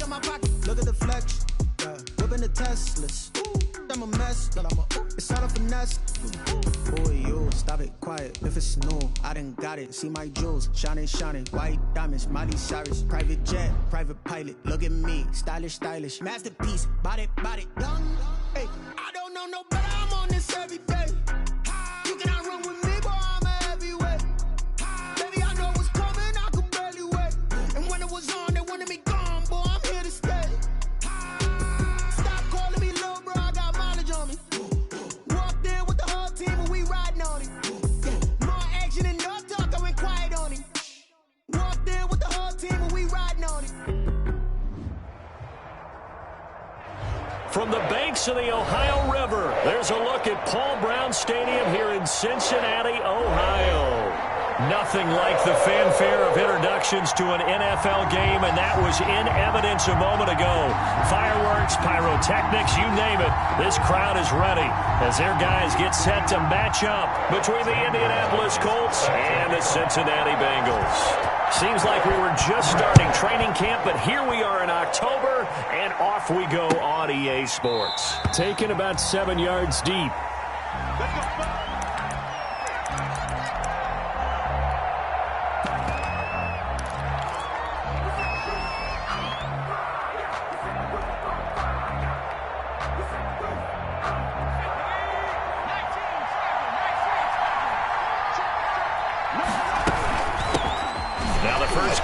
in my pocket. Look at the flex. Yeah. Whipping the Teslas. I'm a mess, but it's all a finesse. Boy, you stop it, quiet. If it's new, I done got it. See my jewels, shining, shining. White diamonds, Miley Cyrus. Private jet, private pilot. Look at me, stylish, stylish. Masterpiece, body, young. Hey, I don't know no better. I'm on this every day. You cannot run with me, boy. I'm a heavyweight. Baby, I know what's coming. I could barely wait. And when it was on, they wanted me gone, boy. I'm here to stay. From the banks of the Ohio River, there's a look at Paul Brown Stadium here in Cincinnati, Ohio. Nothing like the fanfare of introductions to an NFL game, and that was in evidence a moment ago. Fireworks, pyrotechnics, you name it. This crowd is ready as their guys get set to match up between the Indianapolis Colts and the Cincinnati Bengals. Seems like we were just starting training camp, but here we are in October, and off we go on EA Sports. Taken about 7 yards deep.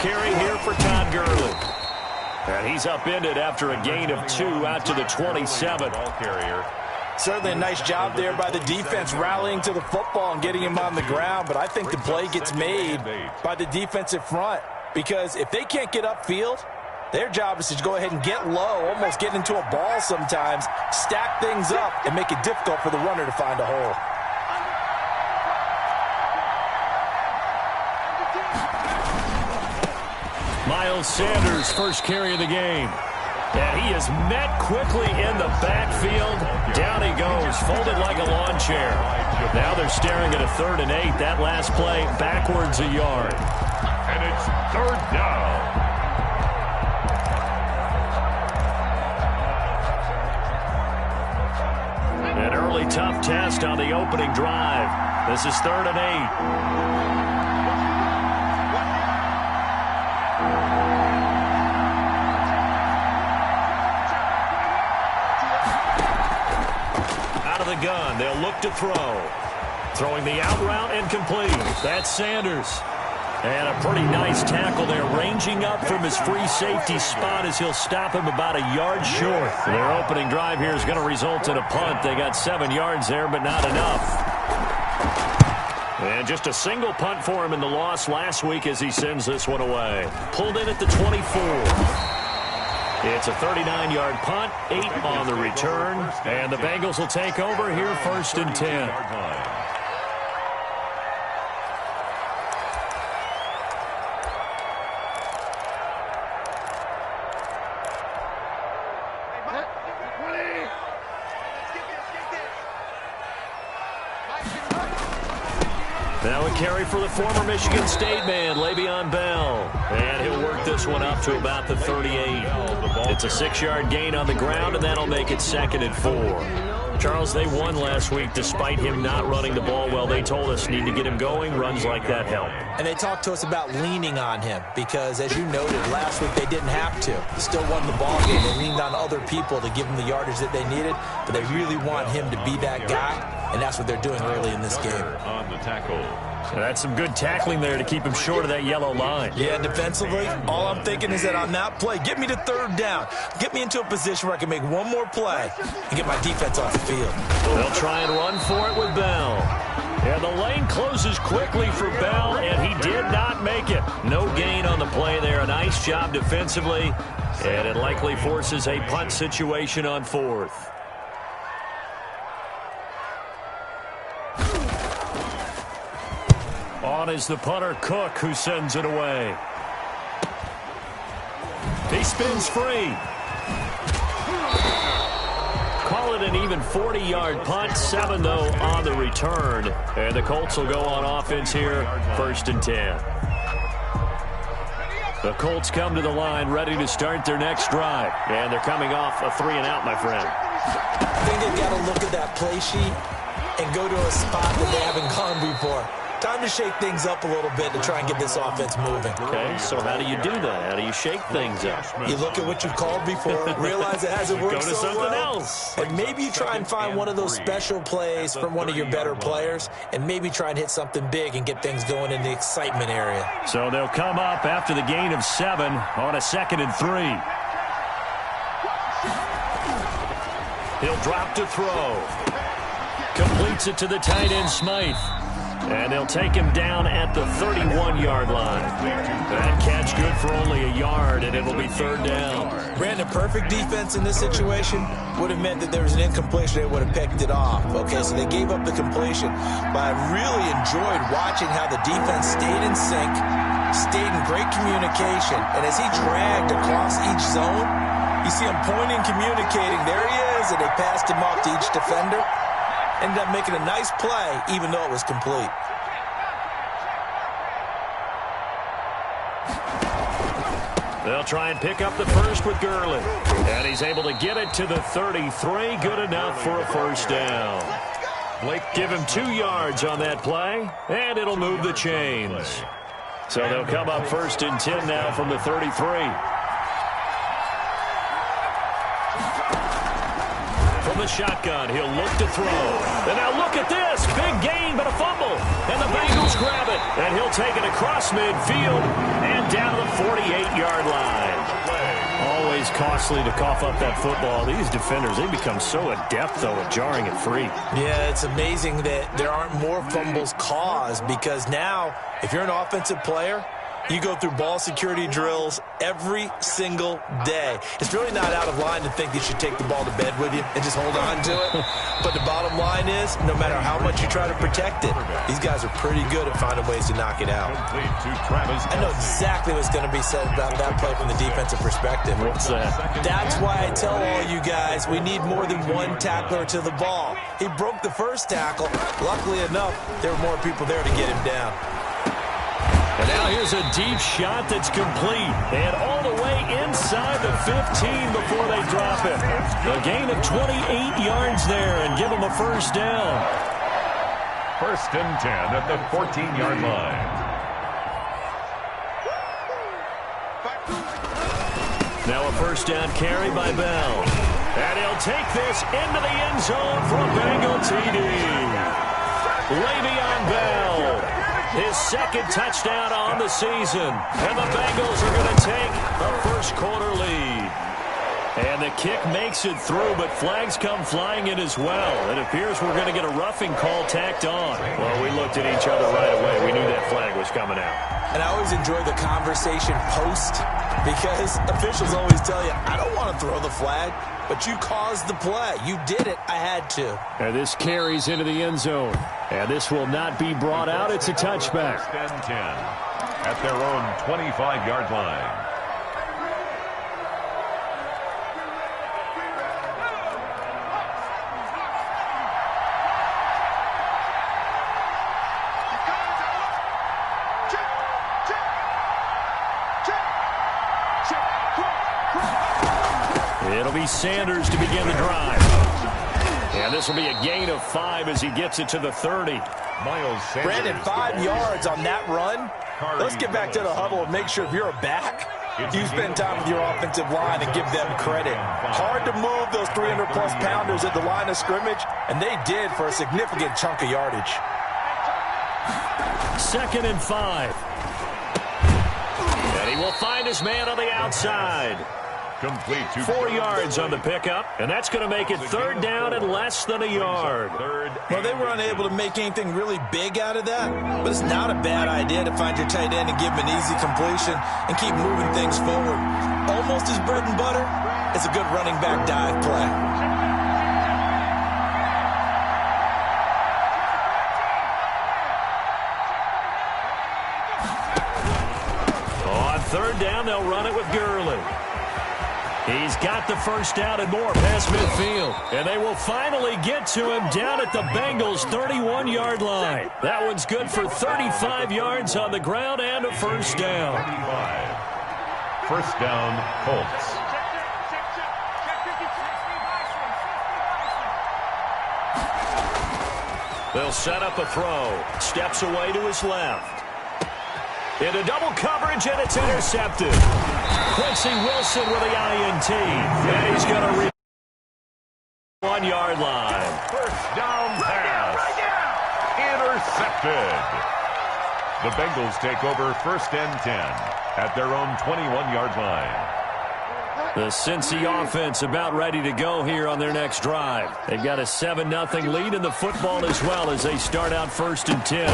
Carry here for Todd Gurley. And he's upended after a gain of 2 out to the 27. Certainly a nice job there by the defense rallying to the football and getting him on the ground, but I think the play gets made by the defensive front because if they can't get upfield, their job is to go ahead and get low, almost get into a ball sometimes, stack things up, and make it difficult for the runner to find a hole. Miles Sanders, first carry of the game. And he is met quickly in the backfield. Down he goes, folded like a lawn chair. Now they're staring at a 3rd and 8. That last play, backwards a yard. And it's 3rd down. An early tough test on the opening drive. This is 3rd and 8. The gun, they'll look to throw. Throwing the out route incomplete. That's Sanders. And a pretty nice tackle there, ranging up from his free safety spot as he'll stop him about a yard short. Their opening drive here is going to result in a punt. They got 7 yards there, but not enough. And just a single punt for him in the loss last week as he sends this one away. Pulled in at the 24. It's a 39-yard punt, 8 on the return, and the Bengals will take over here 1st and 10. Now a carry for the former Michigan State man, Le'Veon Bell. And he'll work this one up to about the 38. It's a 6-yard gain on the ground, and that'll make it 2nd and 4. Charles, they won last week despite him not running the ball well. They told us need to get him going. Runs like that help. And they talked to us about leaning on him because, as you noted, last week they didn't have to. They still won the ball game. They leaned on other people to give them the yardage that they needed, but they really want him to be that guy, and that's what they're doing early in this game. On the tackle. So that's some good tackling there to keep him short of that yellow line. Yeah, defensively, all I'm thinking is that on that play, get me to 3rd down. Get me into a position where I can make one more play and get my defense off the field. They'll try and run for it with Bell. And the lane closes quickly for Bell, and he did not make it. No gain on the play there. A nice job defensively, and it likely forces a punt situation on 4th. On is the punter, Cook, who sends it away. He spins free. Call it an even 40-yard punt. 7, though, on the return. And the Colts will go on offense here, 1st and 10. The Colts come to the line ready to start their next drive. And they're coming off a 3-and-out, my friend. I think they've got to look at that play sheet and go to a spot that they haven't gone before. Time to shake things up a little bit to try and get this offense moving. Okay, so how do you do that? How do you shake things up? You look at what you've called before, realize it hasn't worked Go to so something well, else. and maybe you try and find one of those special plays from one of your better players, and maybe try and hit something big and get things going in the excitement area. So they'll come up after the gain of 7 on a 2nd and 3. He'll drop to throw. Completes it to the tight end, Smythe. And they'll take him down at the 31-yard line. That catch good for only a yard, and it'll be 3rd down. Brandon, perfect defense in this situation would have meant that there was an incompletion. They would have picked it off. Okay, so they gave up the completion. But I really enjoyed watching how the defense stayed in sync, stayed in great communication. And as he dragged across each zone, you see him pointing, communicating. There he is, and they passed him off to each defender. Ended up making a nice play, even though it was complete. They'll try and pick up the first with Gurley. And he's able to get it to the 33. Good enough for a 1st down. Blake give him 2 yards on that play, and it'll move the chains. So they'll come up 1st and 10 now from the 33. From the shotgun, he'll look to throw. And now look at this. Big gain, but a fumble. And the Bengals grab it. And he'll take it across midfield and down to the 48-yard line. Always costly to cough up that football. These defenders, they become so adept, though, at jarring it free. Yeah, it's amazing that there aren't more fumbles caused, because now, if you're an offensive player, you go through ball security drills every single day. It's really not out of line to think you should take the ball to bed with you and just hold on to it. But the bottom line is, no matter how much you try to protect it, these guys are pretty good at finding ways to knock it out. I know exactly what's going to be said about that play from the defensive perspective. What's that? That's why I tell all you guys we need more than one tackler to the ball. He broke the first tackle. Luckily enough, there were more people there to get him down. And now here's a deep shot that's complete. And all the way inside the 15 before they drop it. A gain of 28 yards there and give them a 1st down. 1st and 10 at the 14-yard line. Now a 1st down carry by Bell. And he'll take this into the end zone for a Bengal TD. Le'Veon Bell. His 2nd touchdown on the season. And the Bengals are going to take a 1st quarter lead. And the kick makes it through, but flags come flying in as well. It appears we're going to get a roughing call tacked on. Well, we looked at each other right away. We knew that flag was coming out. And I always enjoy the conversation post, because officials always tell you, I don't want to throw the flag, but you caused the play. You did it. I had to. And this carries into the end zone. And this will not be brought out. It's a touchback. 1st and 10 at their own 25-yard line. It'll be Sanders to begin the drive. And this will be a gain of 5 as he gets it to the 30. Miles Sanders. Brandon, 5 yards on that run. Let's get back to the huddle and make sure if you're a back, you spend time with your offensive line and give them credit. Hard to move those 300-plus pounders at the line of scrimmage, and they did for a significant chunk of yardage. 2nd and 5. And he will find his man on the outside. Complete to 4 yards on the pickup, and that's going to make it 3rd down and less than a yard. Well, they were unable to make anything really big out of that, but it's not a bad idea to find your tight end and give him an easy completion and keep moving things forward. Almost his bread and butter is a good running back dive play. On 3rd down, they'll run it with Gurley. He's got the 1st down and more past midfield. And they will finally get to him down at the Bengals' 31-yard line. That one's good for 35 yards on the ground and a 1st down. First down, Colts. They'll set up a throw. Steps away to his left. Into double coverage, and it's intercepted. Quincy Wilson with the INT. And he's going to reach the 1-yard line. First down pass. Intercepted. The Bengals take over 1st and 10 at their own 21-yard line. The Cincy offense about ready to go here on their next drive. They've got a 7-0 lead in the football as well as they start out 1st and 10.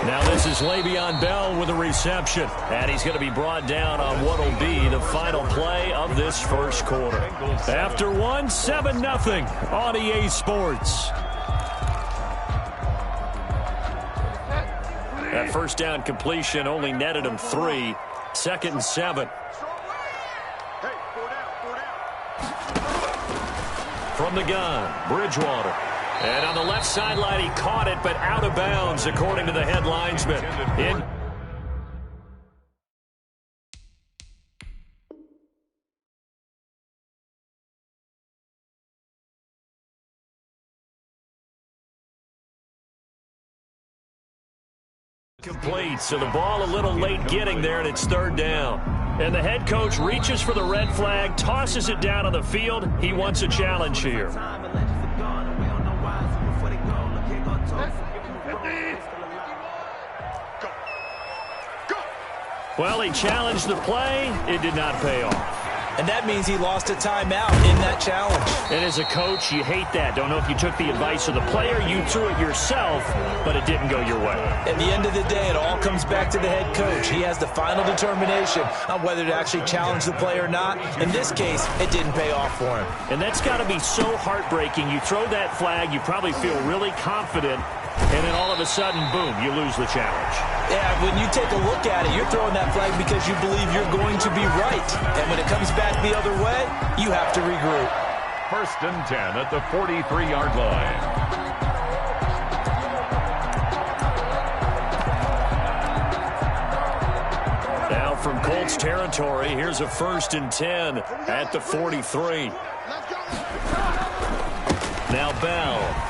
Now this is Le'Veon Bell with a reception. And he's going to be brought down on what will be the final play of this first quarter. After 7-0 on EA Sports. That first down completion only netted him 3. 2nd and 7. From the gun, Bridgewater. And on the left sideline, he caught it, but out of bounds, according to the head linesman. Complete, so the ball a little late getting there, and it's 3rd down. And the head coach reaches for the red flag, tosses it down on the field. He wants a challenge here. Well, he challenged the play. It did not pay off. And that means he lost a timeout in that challenge. And as a coach, you hate that. Don't know if you took the advice of the player. You threw it yourself, but it didn't go your way. At the end of the day, it all comes back to the head coach. He has the final determination on whether to actually challenge the play or not. In this case, it didn't pay off for him. And that's got to be so heartbreaking. You throw that flag, you probably feel really confident, and then all of a sudden, boom, you lose the challenge. Yeah, when you take a look at it, you're throwing that flag because you believe you're going to be right. And when it comes back the other way, you have to regroup. 1st and 10 at the 43-yard line. Now from Colts territory, here's a 1st and 10 at the 43. Now Bell.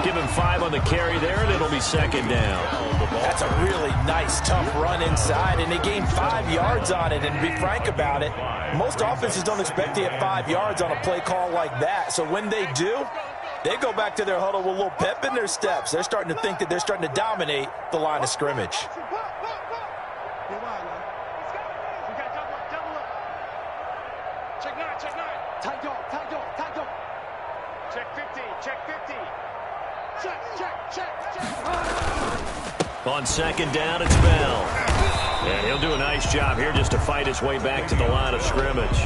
Give him 5 on the carry there, and it'll be 2nd down. That's a really nice, tough run inside, and they gained 5 yards on it. And to be frank about it, most offenses don't expect to get 5 yards on a play call like that. So when they do, they go back to their huddle with a little pep in their steps. They're starting to think that they're starting to dominate the line of scrimmage. On 2nd down, it's Bell. And he'll do a nice job here just to fight his way back to the line of scrimmage.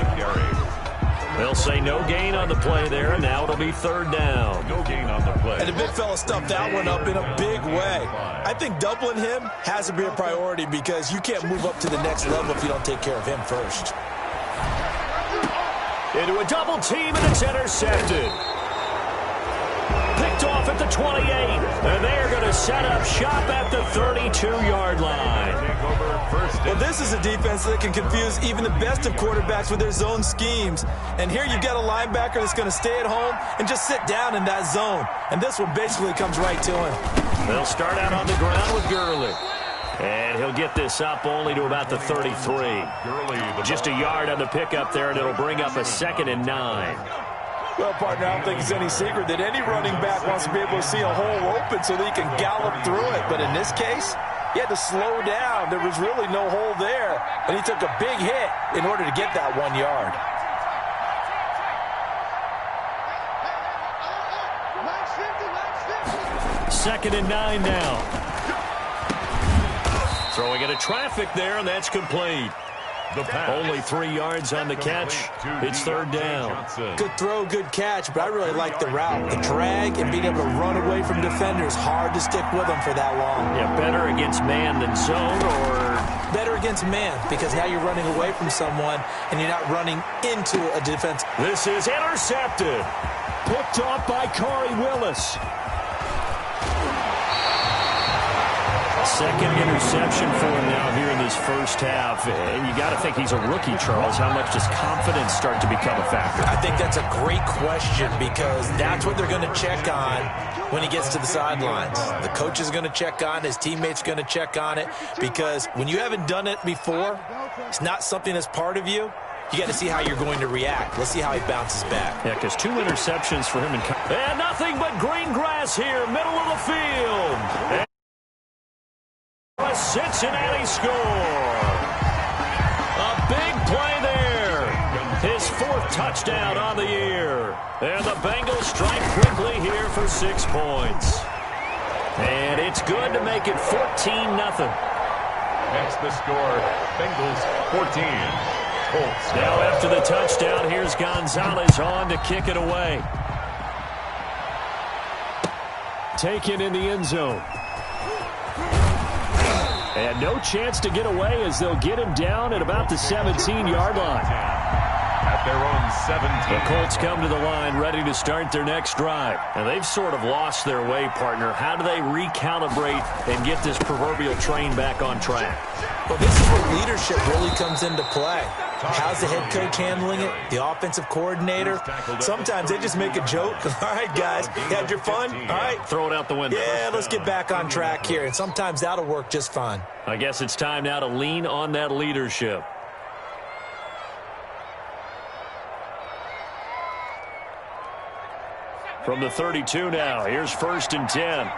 They'll say no gain on the play there, and now it'll be 3rd down. No gain on the play. And the big fella stuffed that one up in a big way. I think doubling him has to be a priority because you can't move up to the next level if you don't take care of him first. Into a double team, and it's intercepted. Picked off at the 28, and they're going to set up shop at the 32-yard line. Well, this is a defense that can confuse even the best of quarterbacks with their zone schemes. And here you've got a linebacker that's going to stay at home and just sit down in that zone. And this one basically comes right to him. They'll start out on the ground with Gurley. And he'll get this up only to about the 33. Just a yard on the pickup there, and it'll bring up a 2nd and 9. Well, partner, I don't think it's any secret that any running back wants to be able to see a hole open so that he can gallop through it. But in this case, he had to slow down. There was really no hole there, and he took a big hit in order to get that 1 yard. Second and 9 now. Throwing into traffic there, and that's complete. Only 3 yards on the catch. It's 3rd down. Good throw, good catch, but I really like the route. The drag and being able to run away from defenders. Hard to stick with them for that long. Yeah, better against man than zone, or? Better against man, because now you're running away from someone and you're not running into a defense. This is intercepted. Picked off by Corey Willis. second interception for him now here in this first half. And you got to think he's a rookie, Charles. How much does confidence start to become a factor? I think that's a great question because that's what they're going to check on when he gets to the sidelines. The coach is going to check on, his teammates going to check on it, because when you haven't done it before, it's not something that's part of you. You got to see how you're going to react. Let's see how he bounces back. Yeah, because 2 interceptions for him. And nothing but green grass here, middle of the field. And a Cincinnati score. A big play there. His 4th touchdown on the year. And the Bengals strike quickly here for 6 points. And it's good to make it 14-0. Next the score, Bengals 14. Colts. Now after the touchdown, here's Gonzalez on to kick it away. Taken in the end zone. And no chance to get away as they'll get him down at about the 17-yard line. At their own 17. The Colts come to the line ready to start their next drive. And they've sort of lost their way, partner. How do they recalibrate and get this proverbial train back on track? Well, this is where leadership really comes into play. How's the head coach handling it? The offensive coordinator? Sometimes they just make a joke. All right, guys, you had your fun? All right. Throw it out the window. Yeah, let's get back on track here. And sometimes that'll work just fine. I guess it's time now to lean on that leadership. From the 32 now, here's 1st and 10.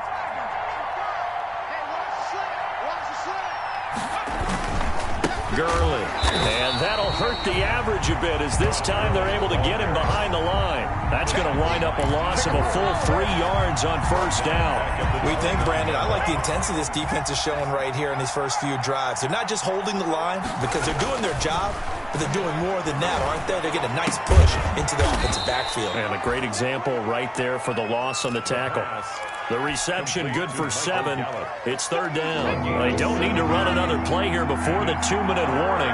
Gurley. And that'll hurt the average a bit as this time they're able to get him behind the line. That's going to wind up a loss of a full 3 yards on 1st down. We think, Brandon, I like the intensity this defense is showing right here in these first few drives. They're not just holding the line because they're doing their job, but they're doing more than that, aren't they? They're getting a nice push into the offensive backfield. And a great example right there for the loss on the tackle. The reception good for 7. It's 3rd down. They don't need to run another play here before the 2-minute warning.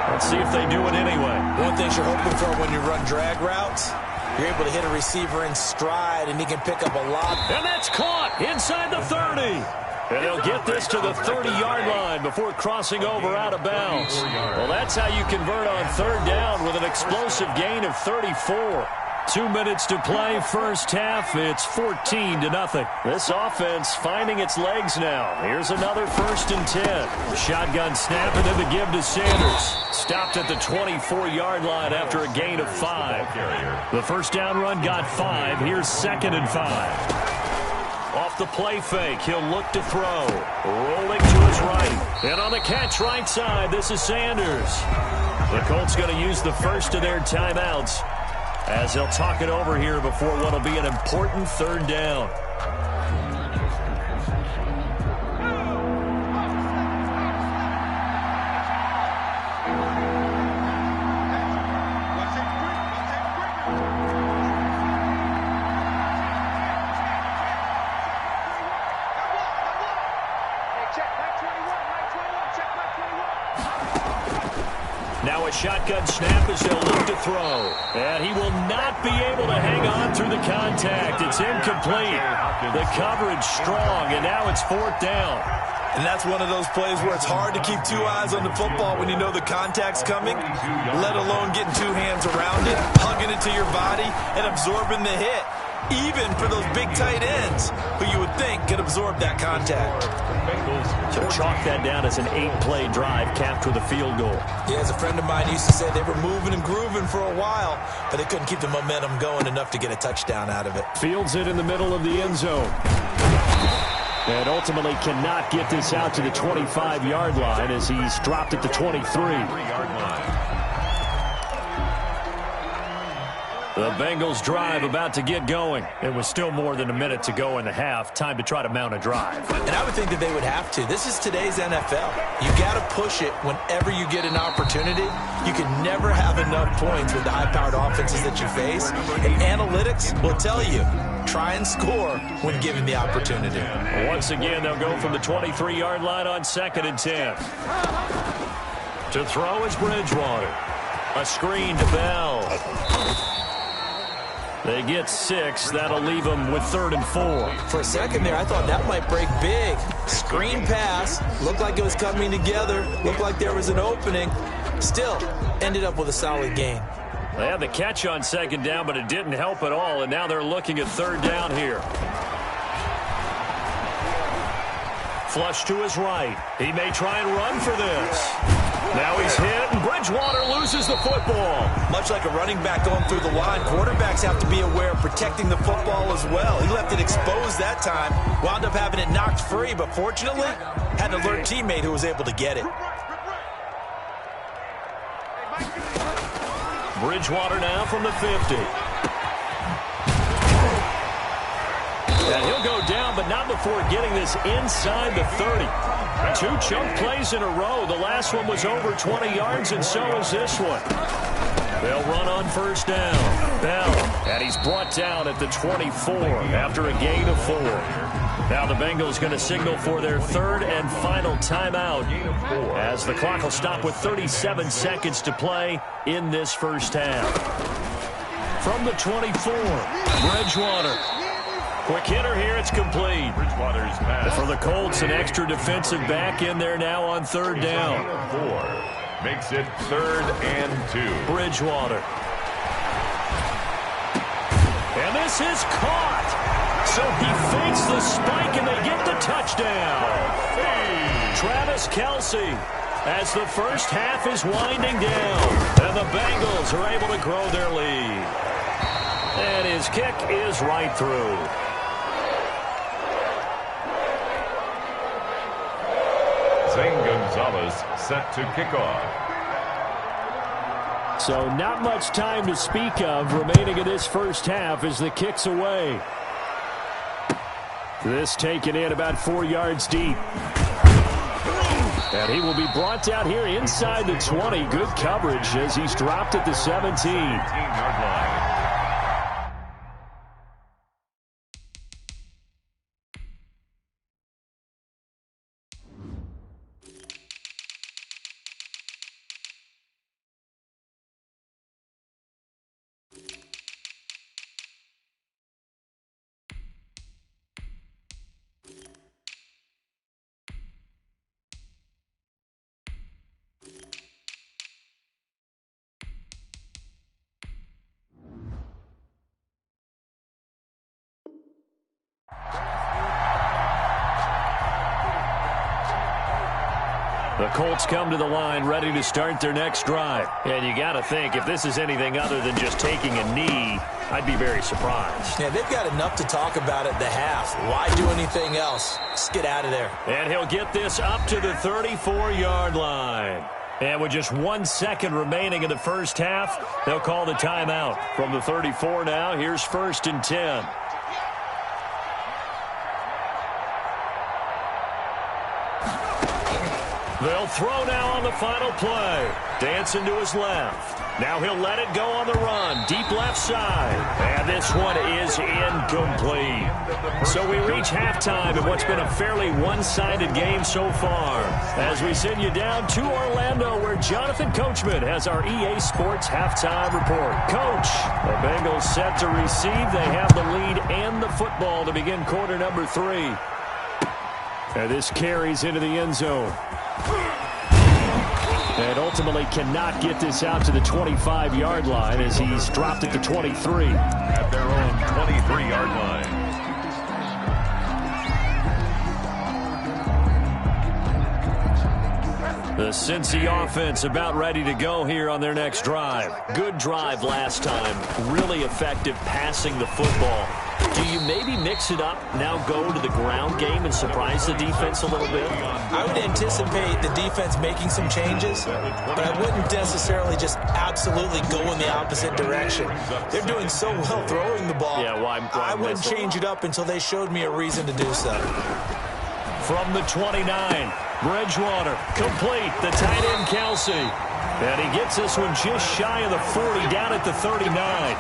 Let's see if they do it anyway. One thing you're hoping for when you run drag routes, you're able to hit a receiver in stride, and he can pick up a lot. And that's caught inside the 30. And they'll get this to the 30-yard line before crossing over out of bounds. Well, that's how you convert on 3rd down with an explosive gain of 34. 2 minutes to play, first half. It's 14-0. This offense finding its legs now. Here's another 1st and 10. Shotgun snap and then the give to Sanders. Stopped at the 24-yard line after a gain of 5. The first down run got 5. Here's 2nd and 5. Off the play fake, he'll look to throw. Rolling to his right. And on the catch right side, this is Sanders. The Colts going to use the first of their timeouts as they'll talk it over here before what will be an important 3rd down. Now a shotgun snap as they'll look to throw. And he will not be able to hang on through the contact. It's incomplete. The coverage strong, and now it's 4th down. And that's one of those plays where it's hard to keep 2 eyes on the football when you know the contact's coming, let alone getting 2 hands around it, hugging it to your body, and absorbing the hit. Even for those big tight ends who you would think could absorb that contact. So chalk that down as an 8-play drive capped with a field goal. Yeah, as a friend of mine used to say, they were moving and grooving for a while, but they couldn't keep the momentum going enough to get a touchdown out of it. Fields it in the middle of the end zone. And ultimately cannot get this out to the 25-yard line as he's dropped at the 23-yard line. The Bengals drive about to get going. It was still more than a minute to go in the half. Time to try to mount a drive. And I would think that they would have to. This is today's NFL. You got to push it whenever you get an opportunity. You can never have enough points with the high-powered offenses that you face. And analytics will tell you, try and score when given the opportunity. Once again, they'll go from the 23-yard line on 2nd and 10. To throw is Bridgewater. A screen to Bell. They get 6. That'll leave them with 3rd and 4. For a second there, I thought that might break big. Screen pass. Looked like it was coming together. Looked like there was an opening. Still, ended up with a solid gain. They had the catch on second down, but it didn't help at all, and now they're looking at third down here. Flush to his right. He may try and run for this. Now he's hit, and Bridgewater loses the football. Much like a running back going through the line, quarterbacks have to be aware of protecting the football as well. He left it exposed that time, wound up having it knocked free, but fortunately, had an alert teammate who was able to get it. Bridgewater now from the 50. And he'll go down, but not before getting this inside the 30. 2 chunk plays in a row. The last one was over 20 yards, and so is this one. They'll run on first down. Bell, and he's brought down at the 24 after a gain of 4. Now the Bengals going to signal for their third and final timeout as the clock will stop with 37 seconds to play in this first half. From the 24, Bridgewater. Quick hitter here, it's complete. Bridgewater's pass. For the Colts, an extra defensive back in there now on third down. 4 makes it 3rd and 2. Bridgewater. And this is caught. So he fakes the spike and they get the touchdown. Travis Kelce as the first half is winding down. And the Bengals are able to grow their lead. And his kick is right through. Zane Gonzalez set to kick off. So not much time to speak of remaining in this first half as the kick's away. This taken in about 4 yards deep. And he will be brought down here inside the 20. Good coverage as he's dropped at the 17. 17-yard line. The Colts come to the line ready to start their next drive. And you got to think, if this is anything other than just taking a knee, I'd be very surprised. Yeah, they've got enough to talk about at the half. Why do anything else? Just get out of there. And he'll get this up to the 34-yard line. And with just 1 second remaining in the first half, they'll call the timeout. From the 34 now, here's 1st and 10. They'll throw now on the final play. Dancing to his left. Now he'll let it go on the run. Deep left side. And this one is incomplete. So we reach halftime in what's been a fairly one-sided game so far. As we send you down to Orlando, where Jonathan Coachman has our EA Sports halftime report. Coach, the Bengals set to receive. They have the lead and the football to begin quarter number 3. And this carries into the end zone. And ultimately cannot get this out to the 25-yard line as he's dropped at the 23. At their own 23-yard line. The Cincy offense about ready to go here on their next drive. Good drive last time. Really effective passing the football. Do you maybe mix it up, now go to the ground game and surprise the defense a little bit? I would anticipate the defense making some changes, but I wouldn't necessarily just absolutely go in the opposite direction. They're doing so well throwing the ball. Yeah, why I wouldn't change it up until they showed me a reason to do so. From the 29, Bridgewater, complete, the tight end Kelce. And he gets this one just shy of the 40, down at the 39.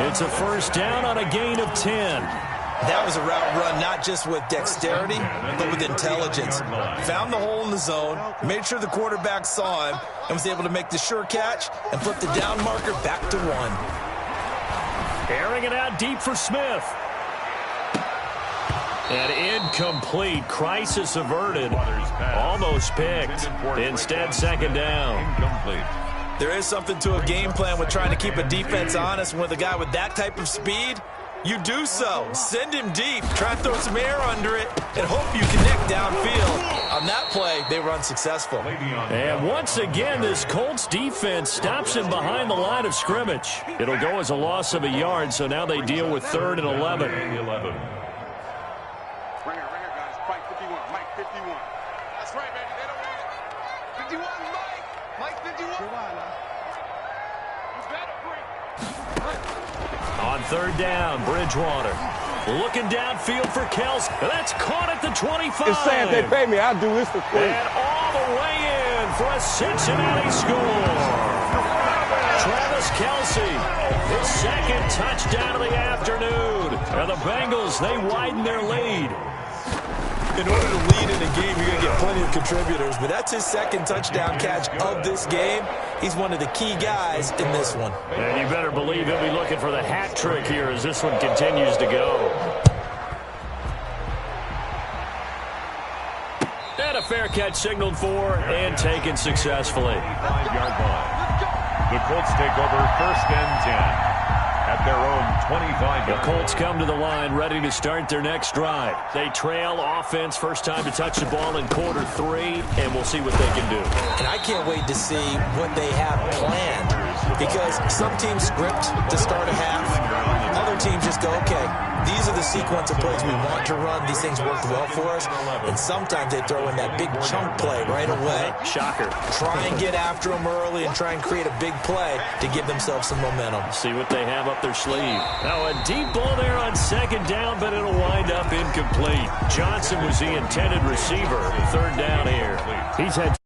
It's a first down on a gain of 10. That was a route run not just with dexterity, but with intelligence. Found the hole in the zone, made sure the quarterback saw him, and was able to make the sure catch and flip the down marker back to 1. Airing it out deep for Smith. And incomplete. Crisis averted. Almost picked. Instead, second down. Incomplete. There is something to a game plan with trying to keep a defense honest. With a guy with that type of speed, you do so. Send him deep. Try to throw some air under it and hope you connect downfield. On that play, they were unsuccessful. And once again, this Colts defense stops him behind the line of scrimmage. It'll go as a loss of a yard, so now they deal with 3rd and 11. Right here, guys. Mike 51. Mike 51. That's right, baby. They don't want it. 51, Mike. Mike 51. You better bring. On 3rd down, Bridgewater. Looking downfield for Kels. That's caught at the 25. It's sad they pay me. I'll do this for free. And all the way in for a Cincinnati score. Travis Kelce, his 2nd touchdown of the afternoon. And the Bengals, they widen their lead. In order to lead in a game, you're going to get plenty of contributors, but that's his 2nd touchdown catch of this game. He's one of the key guys in this one. And you better believe he'll be looking for the hat trick here as this one continues to go. And a fair catch signaled for and taken successfully. 5-yard line. The Colts take over 1st and 10. At their own 25. The Colts come to the line ready to start their next drive. They trail offense, first time to touch the ball in quarter 3, and we'll see what they can do. And I can't wait to see what they have planned, because some teams script to start a half. Other teams just go, okay, these are the sequence of plays we want to run. These things worked well for us. And sometimes they throw in that big chunk play right away. Shocker. Try and get after them early and try and create a big play to give themselves some momentum. See what they have up their sleeve. Now a deep ball there on 2nd down, but it'll wind up incomplete. Johnson was the intended receiver. 3rd down here. He's had